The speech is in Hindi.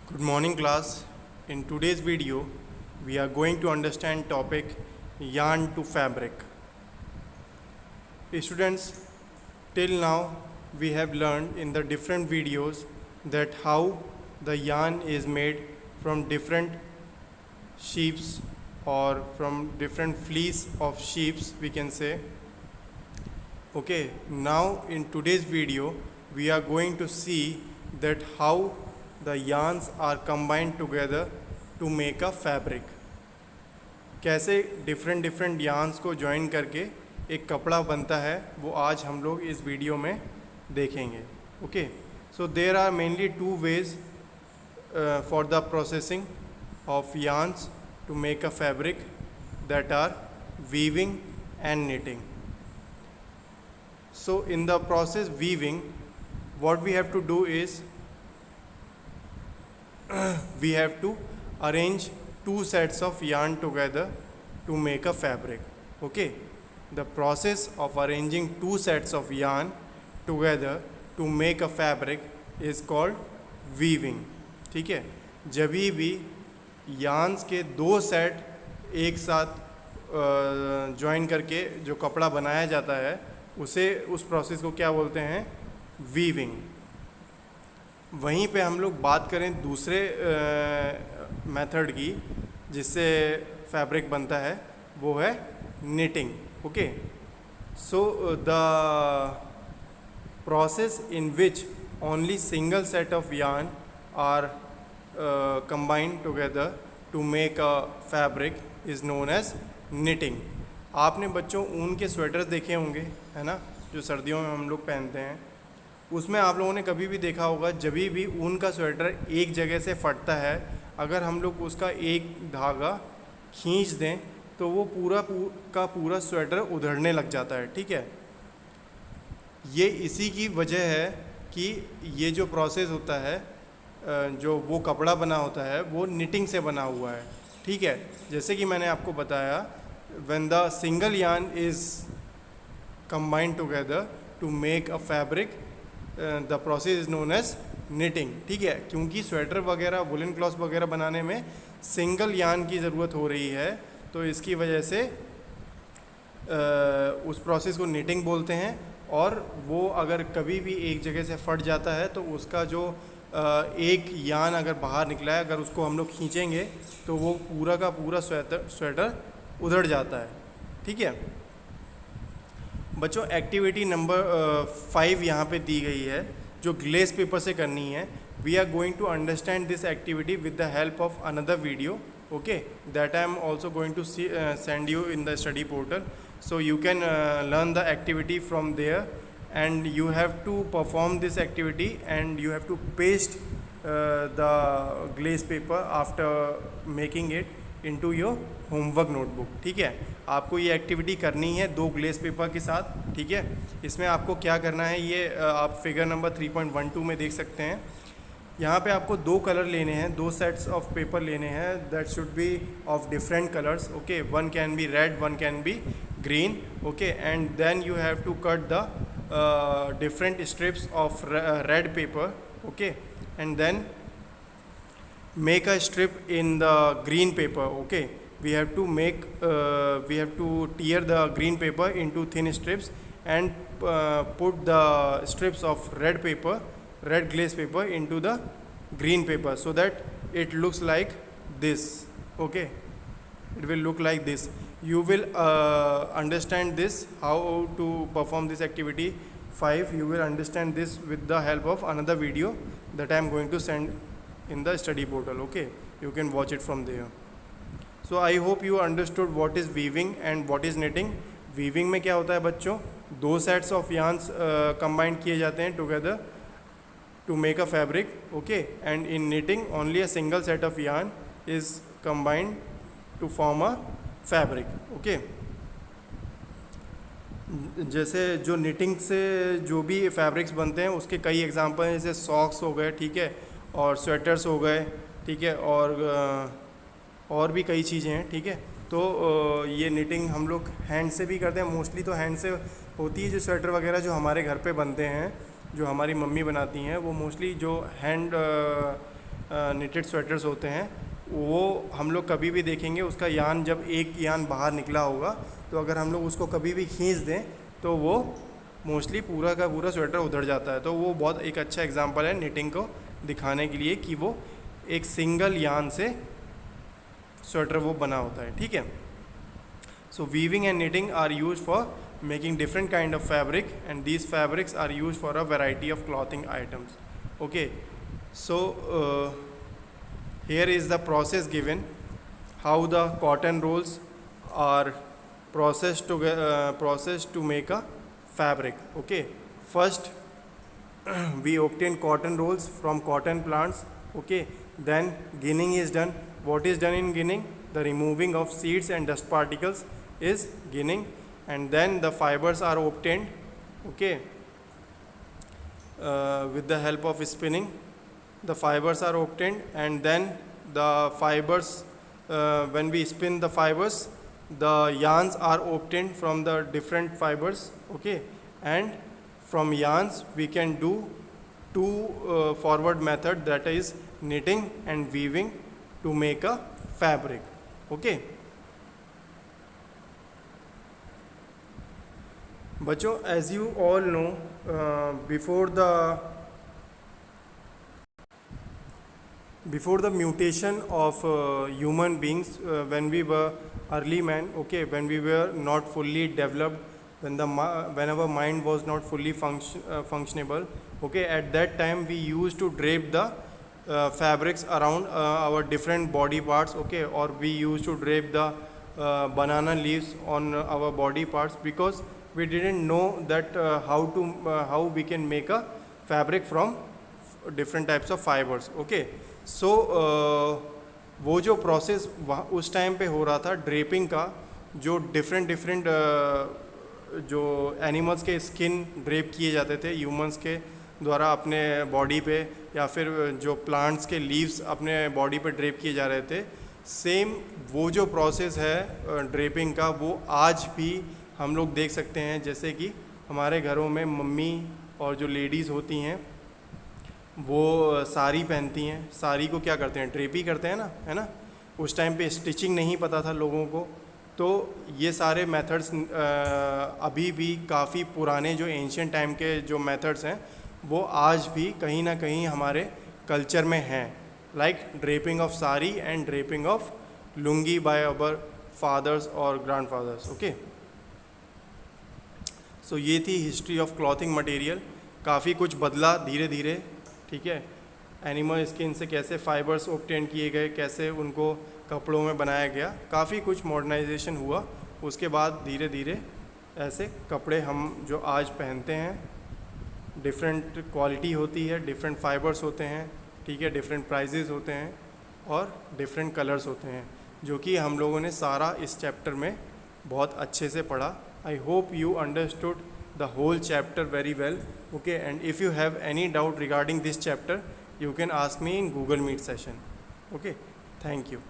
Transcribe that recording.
Good morning class. In today's video, we are going to understand topic yarn to fabric. Students, till now we have learned in the different videos that how the yarn is made from different sheeps or from different fleece of sheeps, we can say. Okay, now in today's video we are going to see that how the yarns are combined together to make a fabric. कैसे डिफरेंट डिफरेंट yarns को ज्वाइन करके एक कपड़ा बनता है, वो आज हम लोग इस वीडियो में देखेंगे. Okay, so there are mainly two ways for the processing of yarns to make a fabric, that are weaving and knitting. So in the process weaving, what we have to do is we have to arrange two sets of yarn together to make a fabric. Okay, the process of arranging two sets of yarn together to make a fabric is called weaving. ठीक है, जब भी yarns के दो सेट एक साथ ज्वाइन करके जो कपड़ा बनाया जाता है उस प्रोसेस को क्या बोलते हैं? वीविंग. वहीं पे हम लोग बात करें दूसरे मेथड की जिससे फैब्रिक बनता है, वो है knitting. Okay, so the process in which only single set of yarn are combined together to make a fabric is known as knitting. आपने बच्चों ऊन के स्वेटर्स देखे होंगे, है ना, जो सर्दियों में हम लोग पहनते हैं. उसमें आप लोगों ने कभी भी देखा होगा जब भी ऊन का स्वेटर एक जगह से फटता है, अगर हम लोग उसका एक धागा खींच दें तो वो का पूरा स्वेटर उधड़ने लग जाता है. ठीक है, ये इसी की वजह है कि ये जो प्रोसेस होता है, जो वो कपड़ा बना होता है, वो निटिंग से बना हुआ है. ठीक है, जैसे कि मैंने आपको बताया, when the single yarn is combined together to make a fabric, the process is known as knitting. ठीक है, क्योंकि स्वेटर वगैरह, वुलन क्लॉथ वगैरह बनाने में सिंगल yarn की ज़रूरत हो रही है, तो इसकी वजह से उस प्रोसेस को निटिंग बोलते हैं. और वो अगर कभी भी एक जगह से फट जाता है तो उसका जो एक यान अगर बाहर निकला है, अगर उसको हम लोग खींचेंगे तो वो पूरा का पूरा स्वेटर उधड़ जाता है. ठीक है बच्चों, एक्टिविटी नंबर 5 यहाँ पे दी गई है जो ग्लेस पेपर से करनी है. We are going to understand this activity with the help of another video. Okay, that I am also going to send you in the study portal, so you can learn the activity from there, and you have to perform this activity and you have to paste the glaze paper after making it into your homework notebook. ठीक है, आपको ये एक्टिविटी करनी है 2 ग्लेस पेपर के साथ. ठीक है, इसमें आपको क्या करना है, ये आप फिगर नंबर 3.12 में देख सकते हैं. यहाँ पे आपको 2 कलर लेने हैं, 2 सेट्स ऑफ पेपर लेने हैं. That should be of different colours. Okay, one can be red, one can be green. Okay, and then you have to cut the different strips of red paper. Okay, and then make a strip in the green paper. Okay, we have to tear the green paper into thin strips and put the strips of red glaze paper into the green paper so that it looks like this. Okay, it will look like this. You will understand this, how to perform this activity 5. You will understand this with the help of another video that I am going to send in the study portal. Okay, you can watch it from there. So I hope you understood what is weaving and what is knitting. Weaving में क्या होता है बच्चों, 2 sets of yarns combined किए जाते हैं together to make a fabric. Okay, and in knitting only a single set of yarn is combined to form a fabric. Okay, जैसे जो निटिंग से जो भी फैब्रिक्स बनते हैं उसके कई एग्जांपल हैं, जैसे सॉक्स हो गए, ठीक है, और स्वेटर्स हो गए, ठीक है, और भी कई चीज़ें हैं. ठीक है, तो ये निटिंग हम लोग हैंड से भी करते हैं. मोस्टली तो हैंड से होती है. जो स्वेटर वगैरह जो हमारे घर पे बनते हैं, जो हमारी मम्मी बनाती हैं, वो मोस्टली जो हैंड निटेड स्वेटर्स होते हैं वो हम लोग कभी भी देखेंगे उसका यान, जब एक यान बाहर निकला होगा तो अगर हम लोग उसको कभी भी खींच दें तो वो मोस्टली पूरा का पूरा स्वेटर उधड़ जाता है। तो वो बहुत एक अच्छा एग्जांपल है निटिंग को दिखाने के लिए कि वो एक सिंगल यान से स्वेटर वो बना होता है, ठीक है। So weaving and knitting are use for making different kind of fabric and these fabrics are use for a variety of clothing items. Okay, so here is the process given how the cotton rolls are processed to make a fabric. Okay, first we obtain cotton rolls from cotton plants. Okay, then ginning is done. What is done in ginning? The removing of seeds and dust particles is ginning, and then the fibers are obtained, okay, with the help of spinning. The fibers are obtained, and then the fibers, when we spin the fibers, the yarns are obtained from the different fibers, okay, and from yarns we can do two forward method, that is knitting and weaving, to make a fabric. Okay, बच्चों, as you all know, before the mutation of human beings, when we were early man, okay, when we were not fully developed, when our mind was not fully functionable, okay, at that time we used to drape the fabrics around our different body parts, okay, or we used to drape the banana leaves on our body parts, because we didn't know that how we can make a fabric from different types of fibers. Okay, सो वो जो प्रोसेस उस टाइम पे हो रहा था ड्रेपिंग का, जो डिफरेंट जो एनिमल्स के स्किन ड्रेप किए जाते थे ह्यूमंस के द्वारा अपने बॉडी पे, या फिर जो प्लांट्स के लीव्स अपने बॉडी पे ड्रेप किए जा रहे थे, सेम वो जो प्रोसेस है ड्रेपिंग का, वो आज भी हम लोग देख सकते हैं। जैसे कि हमारे घरों में मम्मी और जो लेडीज़ होती हैं वो साड़ी पहनती हैं, साड़ी को क्या करते हैं, ड्रेपी करते हैं ना, है ना। उस टाइम पे स्टिचिंग नहीं पता था लोगों को, तो ये सारे मेथड्स अभी भी काफ़ी पुराने जो एंशियंट टाइम के जो मेथड्स हैं वो आज भी कहीं ना कहीं हमारे कल्चर में हैं, like draping of sari and draping of lungi by our fathers और ग्रैंडफादर्स। ओके, सो ये थी हिस्ट्री ऑफ क्लॉथिंग मटेरियल। काफ़ी कुछ बदला धीरे धीरे, ठीक है। एनिमल स्किन से कैसे फाइबर्स ऑब्टेन किए गए, कैसे उनको कपड़ों में बनाया गया, काफ़ी कुछ मॉडर्नाइजेशन हुआ। उसके बाद धीरे धीरे ऐसे कपड़े हम जो आज पहनते हैं, डिफरेंट क्वालिटी होती है, डिफरेंट फाइबर्स होते हैं, ठीक है, डिफरेंट प्राइजेस होते हैं और डिफरेंट कलर्स होते हैं, जो कि हम लोगों ने सारा इस चैप्टर में बहुत अच्छे से पढ़ा। I hope you understood the whole chapter very well, okay, and if you have any doubt regarding this chapter, you can ask me in Google Meet session. Okay, thank you.